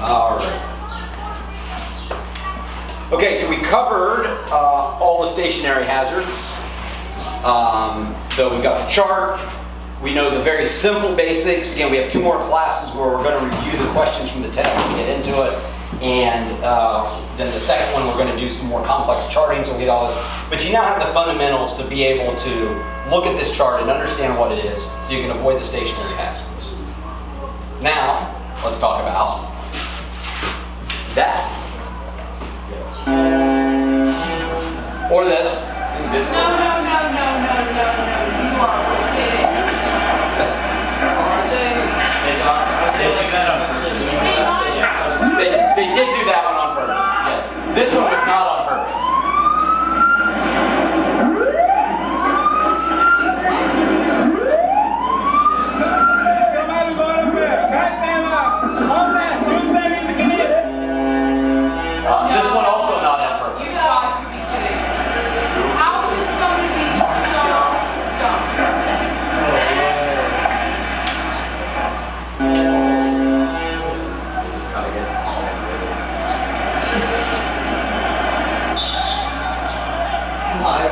All right. Okay, so we covered all the stationary hazards. So we got the chart. We know the very simple basics. Again, we have 2 more classes where we're going to review the questions from the test and get into it. And then the second one, we're going to do some more complex charting, so we get all this. But you now have the fundamentals to be able to look at this chart and understand what it is, so you can avoid the stationary hazards. Now, let's talk about that. Or this. No. You are kidding. They did do that one on purpose, yes. This one was not on purpose. This one also not on purpose. You got to be kidding. How could somebody be so dumb?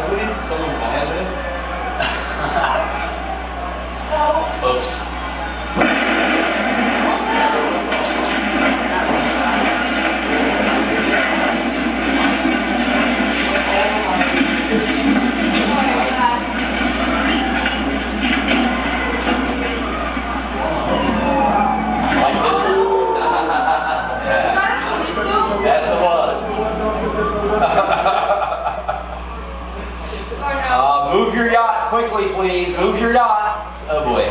Did someone buy this? Oops. Like this one. Yes, it was. Move your yacht quickly, please. Move your yacht. Oh boy.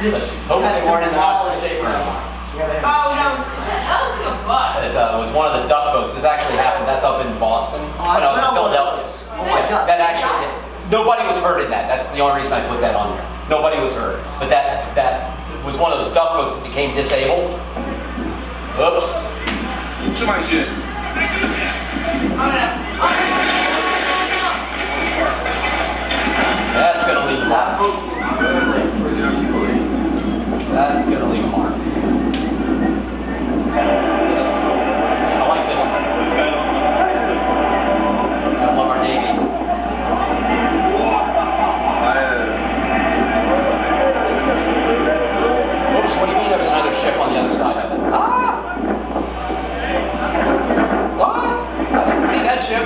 Let's hope they weren't in the Oxford State Room. Oh no, that was like a bus. It was one of the duck boats. This actually happened. That's up in Boston. Oh, no, it's in Philadelphia. Oh my God. That actually, nobody was hurt in that. That's the only reason I put that on there. Nobody was hurt. But that was one of those duck boats that became disabled. Oops. That's going to leave a mark. That's going to leave a mark. I like this one. I love our Navy. Oops, what do you mean there's another ship on the other side of it? Ah! What? I didn't see that ship.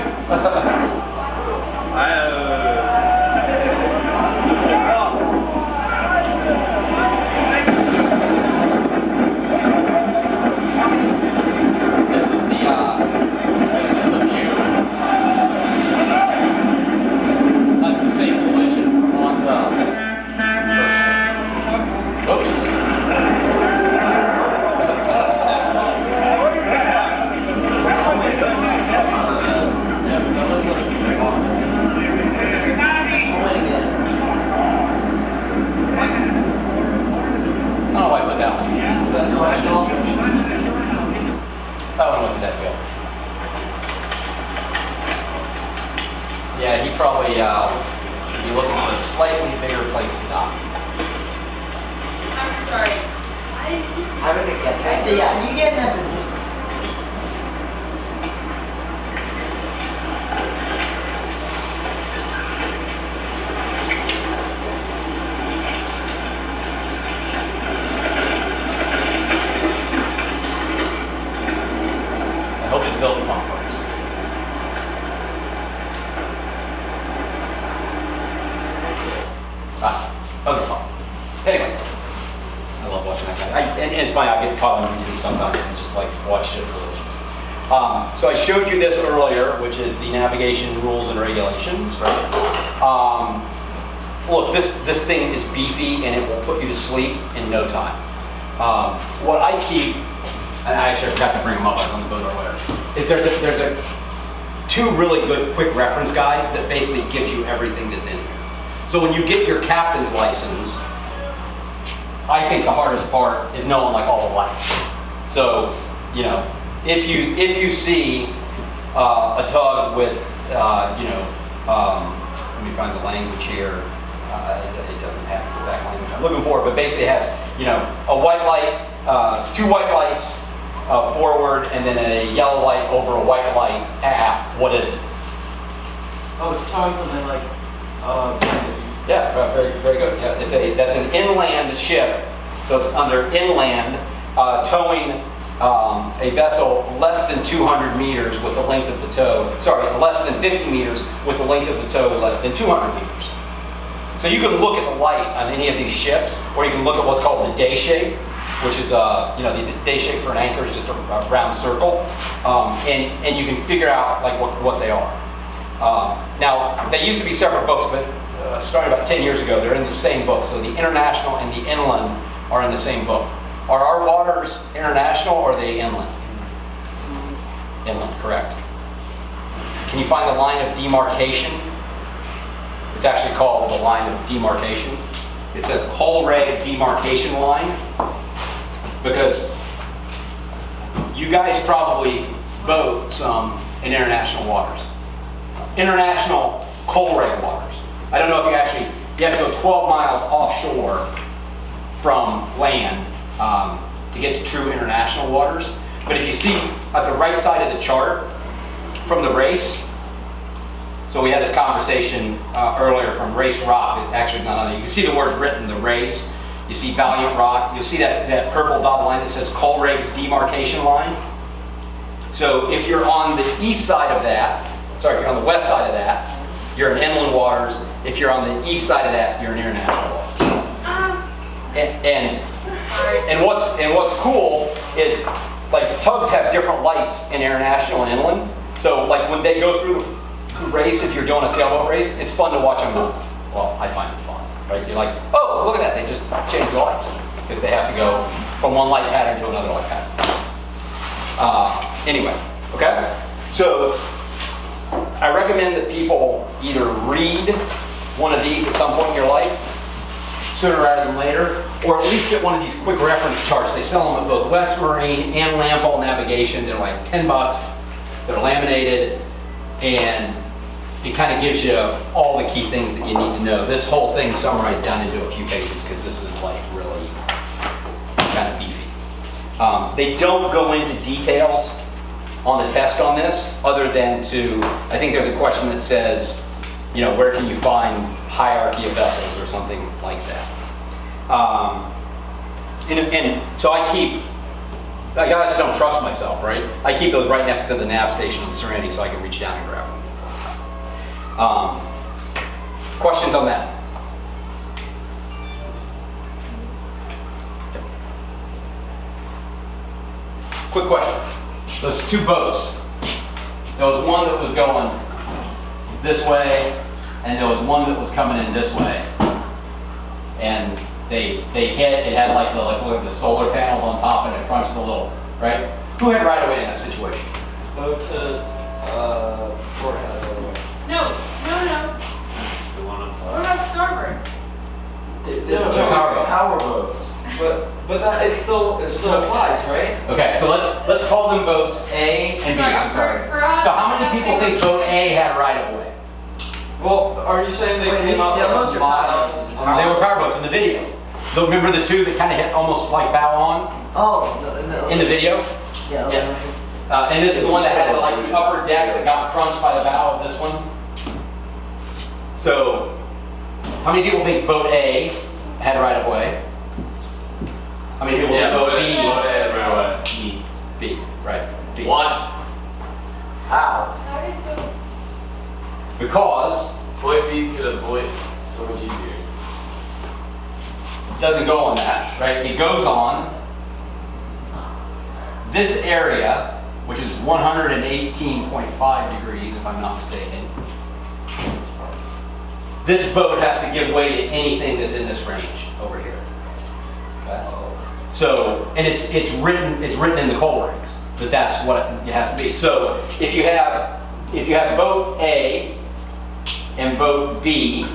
This is the view. That's the same collision from on the first. Oops. I don't know why I put that one. Is that directional? That one wasn't that good. Yeah, he probably should be looking for a slightly bigger place to dock. I'm sorry. I just. I would get that. Yeah, you get in that position. I hope his bilge pump works. That was a fun. Anyway, I love watching that guy. And it's funny, I get caught on YouTube sometimes and just like watch shit collisions. So I showed you this earlier, which is the navigation rules and regulations, right? Look, this thing is beefy and it will put you to sleep in no time. What I keep, and I actually forgot to bring them up, I was on the boat earlier, is there's a 2 really good quick reference guides that basically gives you everything that's in here. So when you get your captain's license, I think the hardest part is knowing like all the lights. So, you know, if you see a tug with, let me find the language here. It doesn't have the exact language I'm looking for, but basically it has, you know, a white light, two white lights forward and then a yellow light over a white light aft, what is it? Oh, it's towing something like, Yeah, very, very good. Yeah, that's an inland ship, so it's under inland, towing a vessel less than 200 meters with the length of the tow. Sorry, less than 50 meters with the length of the tow less than 200 meters. So you can look at the light on any of these ships, or you can look at what's called the day shape, which is the day shape for an anchor is just a round circle, and you can figure out like what they are. Now, they used to be separate books, but starting about 10 years ago, they're in the same book. So the international and the inland are in the same book. Are our waters international or are they inland? Inland, correct. Can you find the line of demarcation? It's actually called the line of demarcation. It says Colreg demarcation line because you guys probably boat some in international waters. International Colreg waters. I don't know if you have to go 12 miles offshore from land to get to true international waters. But if you see at the right side of the chart from the race, so we had this conversation earlier from Race Rock, it actually is not on there. You can see the words written, the race. You see Valiant Rock. You'll see that purple dotted line that says Colreg's demarcation line. So if you're on the east side of that, sorry, if you're on the west side of that, you're in inland waters. If you're on the east side of that, you're in international waters. And what's cool is like tugs have different lights in international and inland. So like when they go through the race, if you're doing a sailboat race, it's fun to watch them go. Well, I find it fun, right? You're like, oh, look at that, they just changed the lights because they have to go from one light pattern to another light pattern. Anyway, okay? So I recommend that people either read one of these at some point in your life, sooner rather than later, or at least get one of these quick reference charts. They sell them at both West Marine and Landfall Navigation. They're like $10. They're laminated, and it kind of gives you all the key things that you need to know. This whole thing summarized down into a few pages because this is like really kind of beefy. They don't go into details on the test on this, other than I think there's a question that says, where can you find hierarchy of vessels or something like that. And so I guys don't trust myself, right? I keep those right next to the nav station in Serenity so I can reach down and grab them. Questions on that? Quick question. Those two boats, there was one that was going this way, and there was one that was coming in this way. And they hit, it had like the solar panels on top and it crunched the little, right? Who had right away in that situation? go to, Fort Howard, by the way. No. The one on What about starboard? No, power boats. power boats. But that, it still applies, right? Okay, so let's call them boats A and B, I'm sorry. So how many people think boat A had right of way? Well, are you saying they came out Sailboats or miles? They were power boats in the video. Remember the two that kind of hit almost like bow on Oh, no. in the video? Yeah. Yeah. And this is the one that had the upper deck that got crunched by the bow of this one. So, how many people think boat A had right of way? How many people think boat B? B, right? B. What? How? How did the... Because Boy B could avoid so much easier. it doesn't go on that, right? It goes on this area, which is 118.5 degrees, if I'm not mistaken. This boat has to give way to anything that's in this range over here. Okay. So, and it's written in the coal rigs that that's what it has to be. So, if you have boat A and boat B,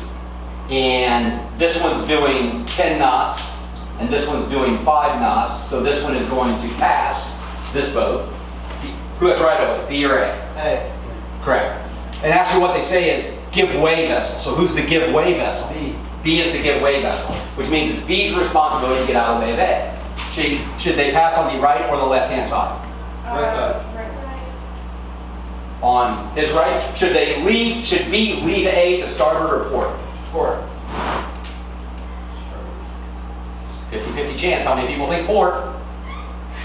and this one's doing 10 knots, and this one's doing 5 knots, so this one is going to pass this boat. Who has right of way, B or A? Hey. Correct. And actually what they say is give way vessel. So who's the give way vessel? B. B is the give way vessel, which means it's B's responsibility to get out of the way of A. should they pass on the right or the left-hand side? Right side. On his right? Should B leave A to starboard or port? Port. 50-50 chance. How many people think port?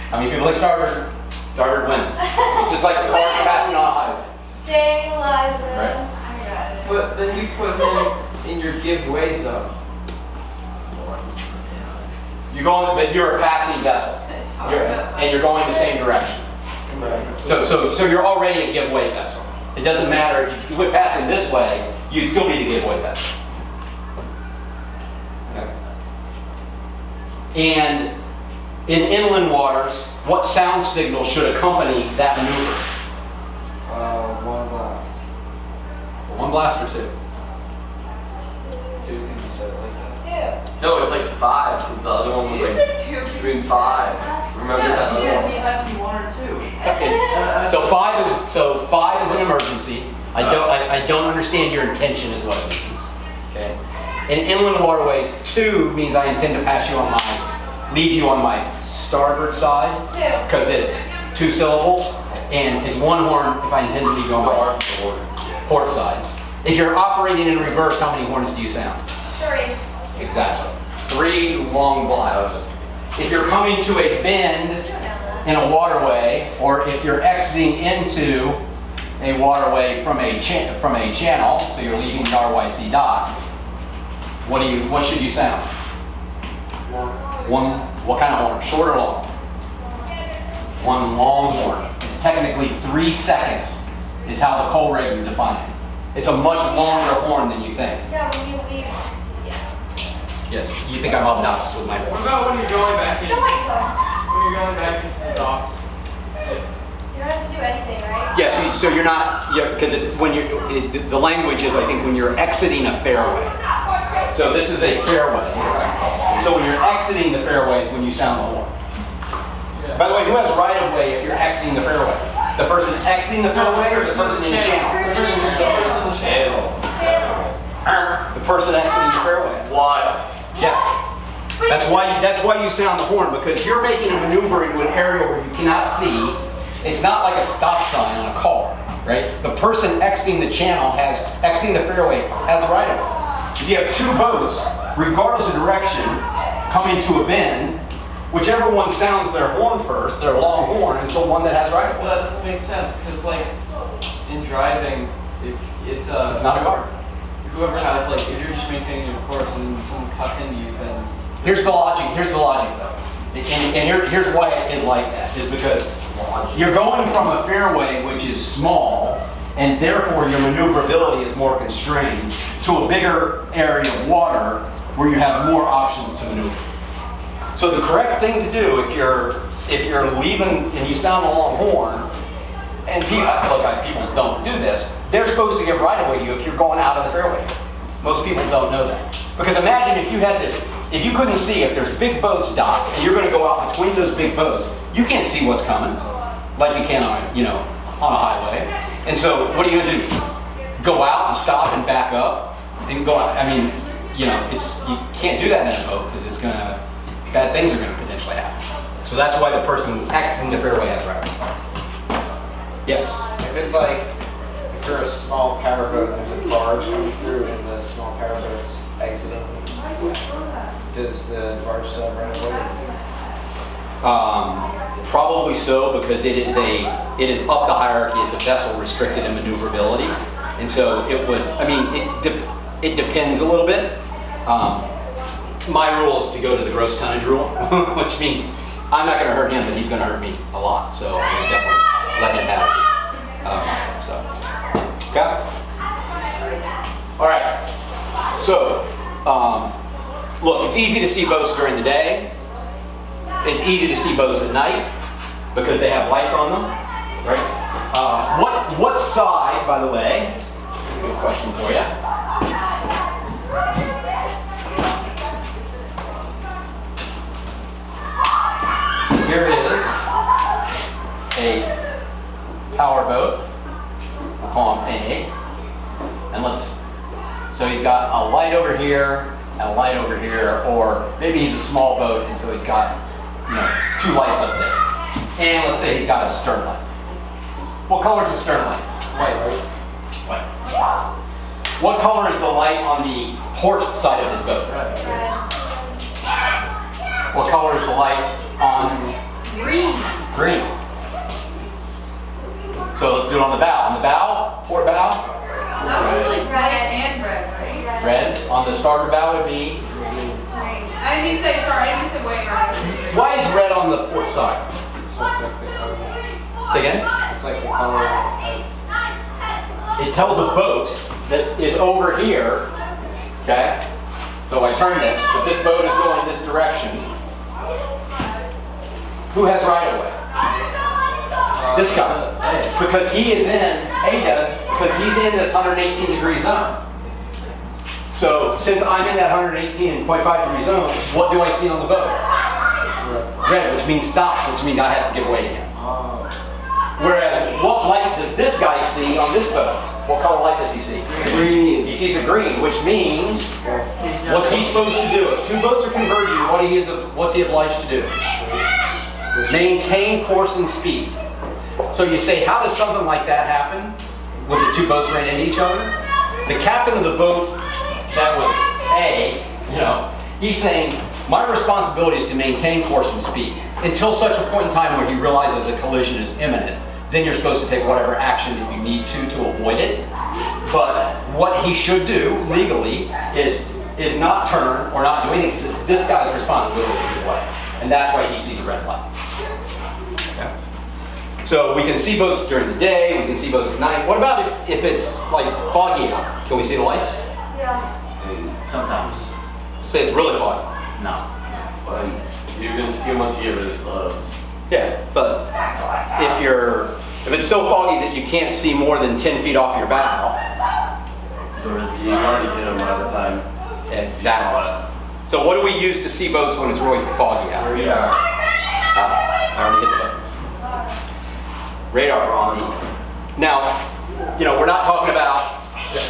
How many people think starboard? Starboard wins. It's just like the cars passing on a highway. Dang, Liza. Right. I got it. But then you put him in your give way zone. But you're a passing vessel. And you're going the same direction. So you're already a giveaway vessel. It doesn't matter if you quit passing this way, you'd still be the giveaway vessel. Okay. And in inland waters, what sound signal should accompany that maneuver? One blast. One blast or two? Two, because you said it like that. No, it's like 5, because the other one was You like said 2. between 5. Remember that? You other said one? it has to be 1 or 2. So five is an emergency. I don't understand your intention is what it means. Okay. In inland waterways, 2 means I intend to leave you on my starboard side, 2. because it's 2 syllables, and it's 1 horn if I intend to leave you on my port side. If you're operating in reverse, how many horns do you sound? 3. Exactly. 3 long blasts. If you're coming to a bend in a waterway, or if you're exiting into a waterway from a channel, so you're leaving the RYC dock, what should you sound? What kind of horn? Short or long? 1 long horn. It's technically 3 seconds is how the coal rigs define it. It's a much longer horn than you think. Yeah, when you leave. Yes, you think I'm obnoxious with my What horn. about when you're going back in? No, I don't. When you're going back into the docks? You don't have to do anything, right? Yeah, so you're not, because it's when the language is, I think, when you're exiting a fairway. So this is a fairway. So when you're exiting the fairway is when you sound the horn. By the way, who has right of way if you're exiting the fairway? The person exiting the fairway or the person in the channel? Person in the channel. Channel. The person exiting the fairway. What? Yes. That's why you sound the horn, because you're making a maneuver into an area where you cannot see. It's not like a stop sign on a car, right? The person exiting the fairway has the right of way. If you have 2 boats, regardless of direction, coming to a bend, whichever one sounds their horn first, their long horn, is the one that has right of way. Well, that doesn't make sense, because like, in driving, if it's It's not a car. whoever has like, if you're just maintaining your course and someone cuts into you, then Here's the logic though. And here's why it is like that, is because you're going from a fairway which is small, and therefore your maneuverability is more constrained, to a bigger area of water where you have more options to maneuver. So the correct thing to do if you're leaving and you sound a long horn, and people don't do this, they're supposed to give right of way to you if you're going out of the fairway. Most people don't know that. Because imagine if you couldn't see, if there's big boats docked and you're going to go out between those big boats, you can't see what's coming like you can on a highway. And so what are you going to do? Go out and stop and back up and go out? I mean, you can't do that in a boat, because bad things are going to potentially happen. So that's why the person exiting the fairway has right. Yes. If it's like, if you're a small powerboat and there's a barge coming through and the small powerboat's exiting, does the barge still have right of way? Probably so, because it is up the hierarchy. It's a vessel restricted in maneuverability, and so it depends a little bit. My rule is to go to the gross tonnage rule, which means I'm not going to hurt him, but he's going to hurt me a lot. So I'm going to definitely let him have it. Okay. All right. So look, it's easy to see boats during the day. It's easy to see boats at night because they have lights on them, right? What side, by the way? Good question for you. Here is a power boat. I'll call him A. And so he's got a light over here and a light over here, or maybe he's a small boat and so he's got two lights up there. And let's say he's got a stern light. What color is the stern light? White, right? White. What color is the light on the port side of his boat? What color is the light on Green. green? So let's do it on the bow. On the bow, port bow, That one's like red and red, right? red. On the starboard bow would be. I didn't mean to say, sorry, I didn't mean to say white. Why is red on the port side? So it's like the color. Say again? It's like the color. It tells a boat that is over here, okay? So I turn this, but this boat is going this direction. Who has right of way? This guy. Because he is in, A does, because he's in this 118-degree zone. So since I'm in that 118.5-degree zone, what do I see on the boat? Red, which means stop, which means I have to give way to him. Whereas, what light does this guy see on this boat? What color light does he see? Green. He sees a green, which means, what's he supposed to do? If two boats are converging, what's he obliged to do? Maintain course and speed. So you say, how does something like that happen when the two boats ran into each other? The captain of the boat that was A, he's saying, my responsibility is to maintain course and speed until such a point in time where he realizes a collision is imminent. Then you're supposed to take whatever action that you need to avoid it. But what he should do legally is not turn or not do anything, because it's this guy's responsibility to do way. And that's why he sees a red light. Okay. So we can see boats during the day, we can see boats at night. What about if it's like foggy out? Can we see the lights? Sometimes. Say it's really foggy. No. But you can see once you get rid of slopes. Yeah, but if it's so foggy that you can't see more than 10 feet off your bow. You already hit them by the time. Exactly. So what do we use to see boats when it's really foggy out? Radar. I already hit the button. Radar on. Now, we're not talking about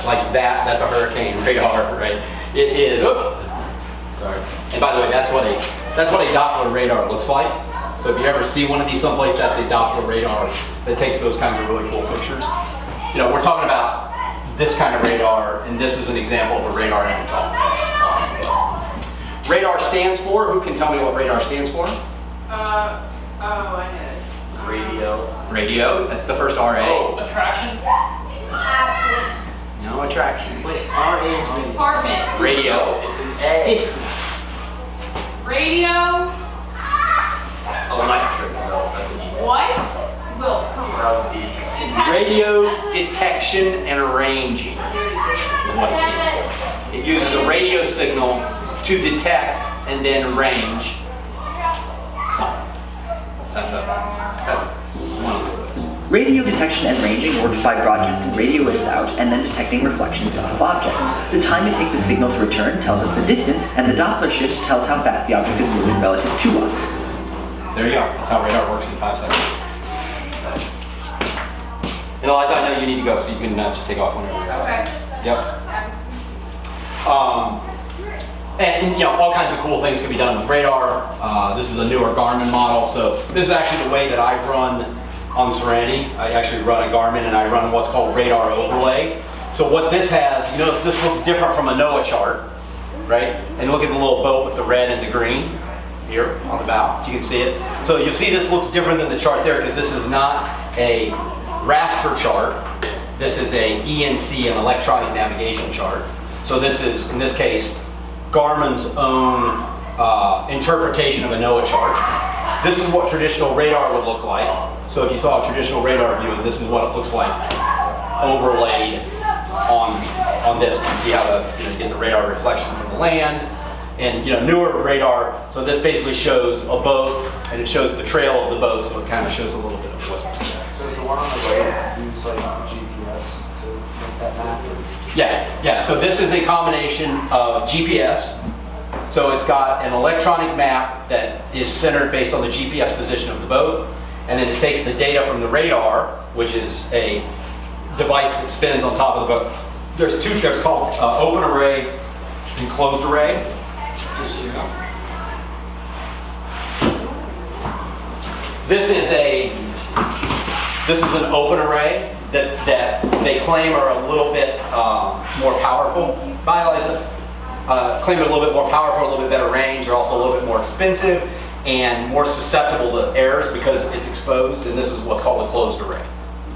like that. That's a hurricane radar, right? It is. Sorry. And by the way, that's what a Doppler radar looks like. So if you ever see one of these someplace, that's a Doppler radar that takes those kinds of really cool pictures. We're talking about this kind of radar, and this is an example of a radar image. Radar stands for, who can tell me what radar stands for? I know this. Radio. Radio, that's the first RA. Attraction? No attraction. Wait, R is Apartment. Radio. It's an A. Radio. Electric. No, that's an E. What? Will, come That on. was E. Detection. Radio That's- detection and arranging is what it stands for. It uses a radio signal to detect and then range something. That's one of the ways. Radio detection and ranging works by broadcasting radio waves out and then detecting reflections of objects. The time it takes the signal to return tells us the distance, and the Doppler shift tells how fast the object is moving relative to us. There you go. That's how radar works in 5 seconds. And Eliza, I know you need to go, so you can just take off whenever you're Okay. Yep. And all kinds of cool things can be done with radar. This is a newer Garmin model, so this is actually the way that I run on Serenity. I actually run a Garmin, and I run what's called radar overlay. So what this has, you notice this looks different from a NOAA chart, right? And look at the little boat with the red and the green here on the bow, if you can see it. So you'll see this looks different than the chart there, because this is not a raster chart. This is a ENC, an electronic navigation chart. So this is, in this case, Garmin's own interpretation of a NOAA chart. This is what traditional radar would look like. So if you saw a traditional radar view, this is what it looks like overlaid on this. You can see how you get the radar reflection from the land. And newer radar, so this basically shows a boat, and it shows the trail of the boat, so it kind of shows a little bit of what's going on. So is the one on the right use like GPS to make that map? Yeah. So this is a combination of GPS. So it's got an electronic map that is centered based on the GPS position of the boat, and then it takes the data from the radar, which is a device that spins on top of the boat. There's called open array and closed array. Just so you know. This is an open array that they claim are a little bit more powerful. Bye, Eliza. Claim they're a little bit more powerful, a little bit better range. They're also a little bit more expensive and more susceptible to errors because it's exposed. And this is what's called a closed array.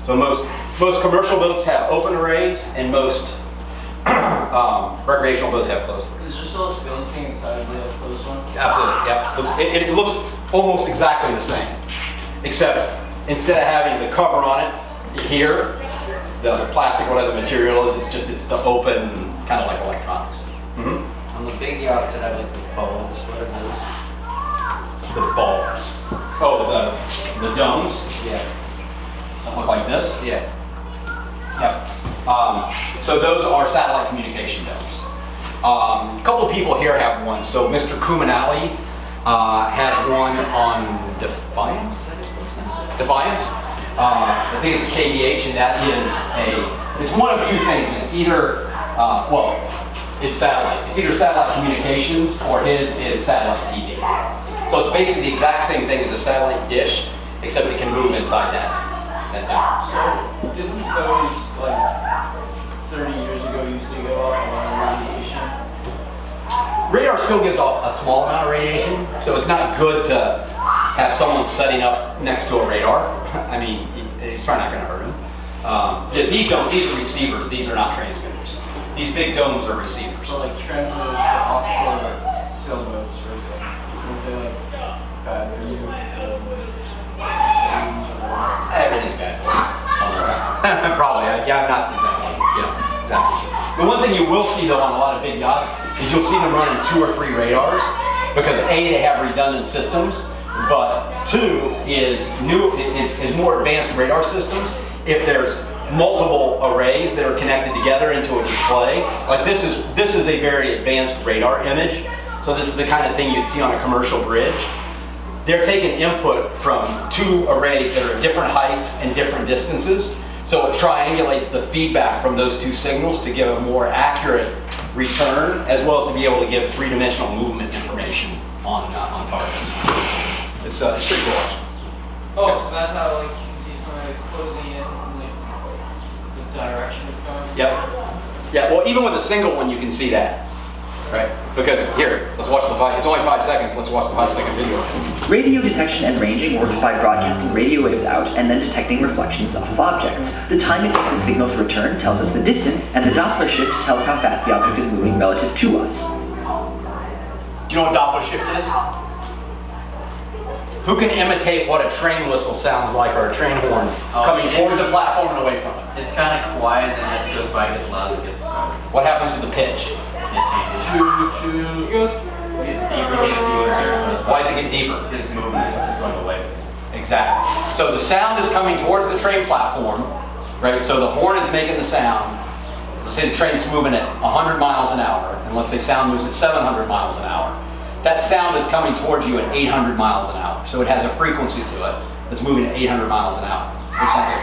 So most commercial boats have open arrays, and most recreational boats have closed arrays. Is there still a spilling thing inside of the closed one? Absolutely, yeah. It looks almost exactly the same, except instead of having the cover on it here, the plastic, whatever the material is, it's the open, kind of like electronics. Mm-hmm. On the big yachts that have like the bulbs, what are those? The bulbs. Oh, the domes. Yeah. Don't look like this. Yeah. Yep. So those are satellite communication domes. A couple of people here have one. So Mr. Kumanali has one on Defiance. Is that his boat's name? Defiance. I think it's a KBH, and that is it's one of two things. It's either, it's satellite. It's either satellite communications or his is satellite TV. So it's basically the exact same thing as a satellite dish, except it can move inside that dome. So, didn't those, like, 30 years ago used to go off a lot of radiation? Radar still gives off a small amount of radiation, so it's not good to have someone setting up next to a radar. I mean, it's probably not going to hurt him. These are receivers. These are not transmitters. These big domes are receivers. So, like, transmitters for offshore sailboats, for example, would they, like, bad for you? Everything's bad for you. Probably. Yeah, I'm not exactly. The one thing you will see though on a lot of big yachts is you'll see them running 2 or 3 radars because A, they have redundant systems, but 2 is more advanced radar systems. If there's multiple arrays that are connected together into a display, like this is a very advanced radar image. So this is the kind of thing you'd see on a commercial bridge. They're taking input from 2 arrays that are at different heights and different distances. So it triangulates the feedback from those 2 signals to give a more accurate return, as well as to be able to give 3-dimensional movement information on targets. It's pretty cool. Oh, so that's how like you can see something like closing in and the direction it's going. Yep. Yeah. Well, even with a single one, you can see that, right? Because here, let's watch the 5. It's only 5 seconds. Let's watch the 5-second video. Radio detection and ranging works by broadcasting radio waves out and then detecting reflections off of objects. The time it takes the signal to return tells us the distance, and the Doppler shift tells how fast the object is moving relative to us. Do you know what Doppler shift is? Who can imitate what a train whistle sounds like or a train horn coming towards the platform and away from it? It's kind of quiet, and then as it goes by, it gets louder, it gets louder. What happens to the pitch? It gets deeper, it gets deeper. Why does it get deeper? It's movement, it's going away. Exactly. So the sound is coming towards the train platform, right? So the horn is making the sound. Let's say the train's moving at 100 miles an hour, and let's say sound moves at 700 miles an hour. That sound is coming towards you at 800 miles an hour. So it has a frequency to it that's moving at 800 miles an hour. It sounds like,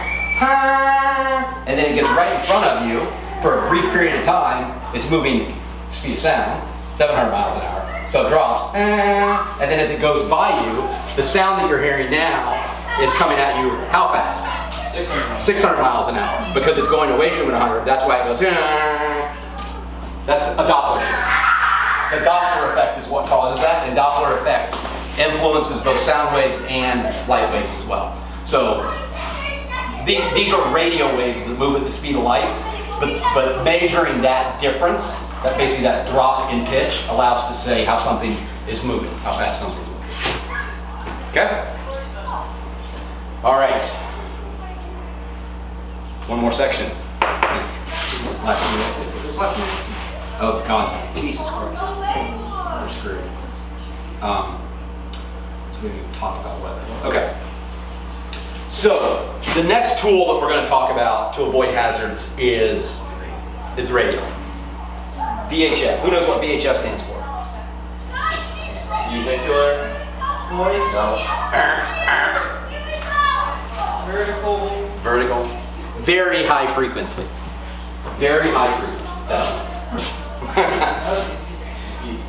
and then it gets right in front of you for a brief period of time. It's moving, speed of sound, 700 miles an hour. So it drops, and then as it goes by you, the sound that you're hearing now is coming at you how fast? 600 miles an hour, because it's going away from it 100. That's why it goes, that's a Doppler shift. The Doppler effect is what causes that, and Doppler effect influences both sound waves and light waves as well. So these are radio waves that move at the speed of light, but measuring that difference, that basically that drop in pitch, allows us to say how something is moving, how fast something's moving. Okay? All right. One more section. Is this last minute? Is this last minute? Oh, God. Jesus Christ. We're screwed. So we need to talk about weather. Okay. So, the next tool that we're going to talk about to avoid hazards is the radio. VHF. Who knows what VHF stands for? Vehicular? Voice. No. Vertical. Very high frequency. Very high frequency. So.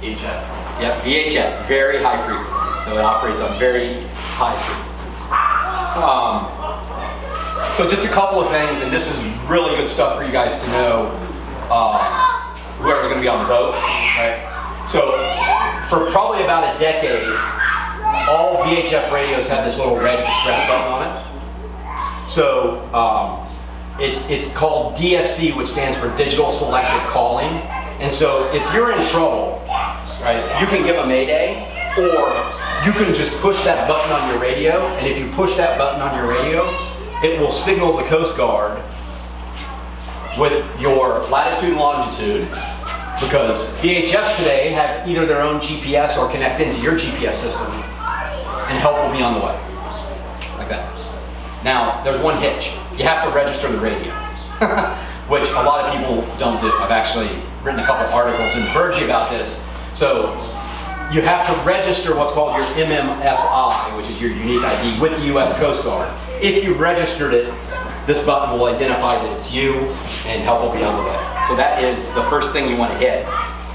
VHF. Yep, VHF, very high frequency. So it operates on very high frequencies. So just a couple of things, and this is really good stuff for you guys to know, whoever's going to be on the boat, right? So for probably about a decade, all VHF radios have this little red distress button on it. So it's called DSC, which stands for Digital Selective Calling. And so if you're in trouble, right, you can give a mayday, or you can just push that button on your radio, and if you push that button on your radio, it will signal the Coast Guard with your latitude and longitude, because VHFs today have either their own GPS or connect into your GPS system, and help will be on the way, like that. Now, there's one hitch. You have to register the radio, which a lot of people don't do. I've actually written a couple articles in Virgie about this. So you have to register what's called your MMSI, which is your unique ID, with the US Coast Guard. If you've registered it, this button will identify that it's you, and help will be on the way. So that is the first thing you want to hit.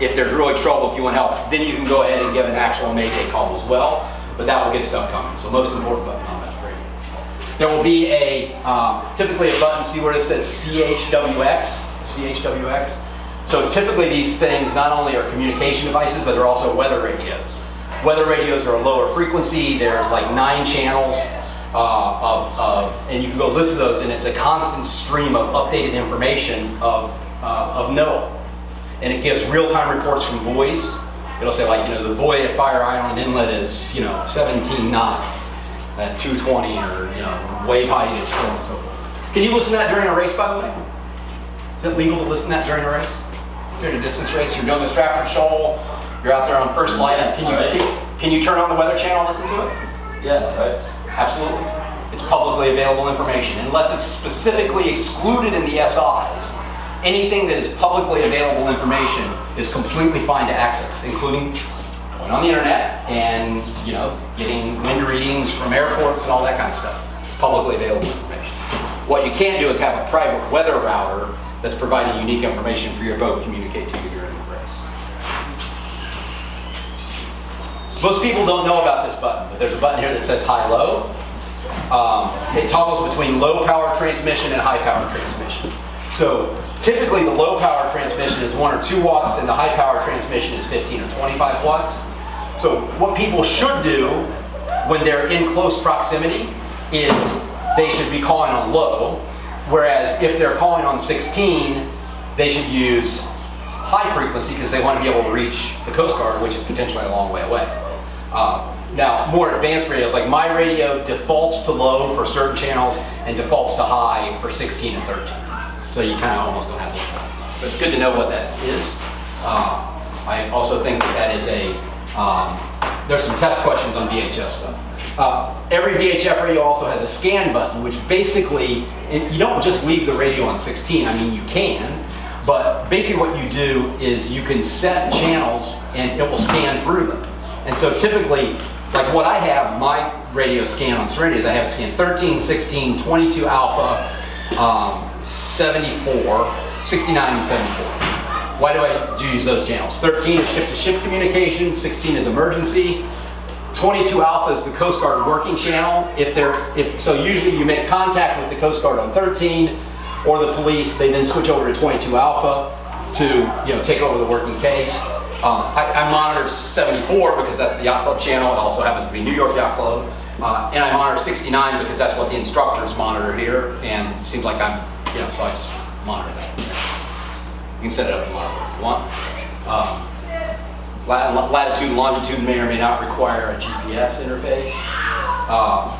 If there's really trouble, if you want help, then you can go ahead and give an actual mayday call as well, but that will get stuff coming. So most important button on that radio. There will be typically a button, see where it says CHWX? CHWX. So typically these things not only are communication devices, but they're also weather radios. Weather radios are a lower frequency. There's like 9 channels and you can go listen to those, and it's a constant stream of updated information of NOAA. And it gives real-time reports from buoys. It'll say, like, the buoy at Fire Island Inlet is, 17 knots at 220, or, wave height is so on and so forth. Can you listen to that during a race, by the way? Is it legal to listen to that during a race? During a distance race, you're doing the Stratford Shoal, you're out there on first light, can you turn on the Weather Channel and listen to it? Yeah, right. Absolutely. It's publicly available information. Unless it's specifically excluded in the SIs, anything that is publicly available information is completely fine to access, including going on the internet and, getting wind readings from airports and all that kind of stuff. It's publicly available information. What you can't do is have a private weather router that's providing unique information for your boat to communicate to you during the race. Most people don't know about this button, but there's a button here that says high-low. It toggles between low power transmission and high power transmission. So typically the low power transmission is 1 or 2 watts, and the high power transmission is 15 or 25 watts. So what people should do when they're in close proximity is they should be calling on low, whereas if they're calling on 16, they should use high frequency because they want to be able to reach the Coast Guard, which is potentially a long way away. Now, more advanced radios, like my radio defaults to low for certain channels and defaults to high for 16 and 13. So you kind of almost don't have to look at it. But it's good to know what that is. I also think that is there's some test questions on VHF stuff. Every VHF radio also has a scan button, which basically, you don't just leave the radio on 16, I mean you can, but basically what you do is you can set channels and it will scan through them. And so typically, like what I have, my radio scan on Serenity is I have it scanned 13, 16, 22 alpha, 74, 69, and 74. Why do I use those channels? 13 is ship-to-ship communication, 16 is emergency, 22 alpha is the Coast Guard working channel. So usually you make contact with the Coast Guard on 13 or the police, they then switch over to 22 alpha to take over the working case. I monitor 74 because that's the yacht club channel. It also happens to be New York Yacht Club. And I monitor 69 because that's what the instructors monitor here. And it seems like I'm, so I just monitor that. You can set it up to monitor if you want. Latitude and longitude may or may not require a GPS interface.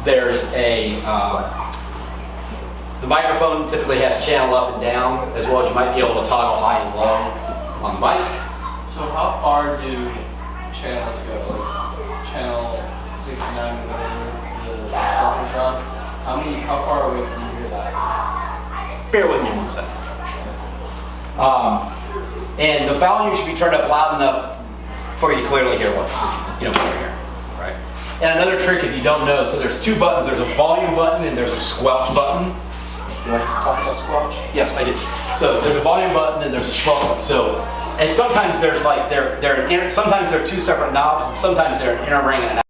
There's the microphone typically has channel up and down, as well as you might be able to toggle high and low on the mic. So how far do channels go? Like channel 69, whatever the instructor's on? How far away can you hear that? Bear with me 1 second. And the volume should be turned up loud enough for you to clearly hear what's what you're hearing, right? And another trick, if you don't know, so there's 2 buttons. There's a volume button and there's a squelch button. You want to talk about squelch? Yes, I do. So there's a volume button and there's a squelch button. So, and sometimes there's like sometimes they're 2 separate knobs, and sometimes they're an inner ring and an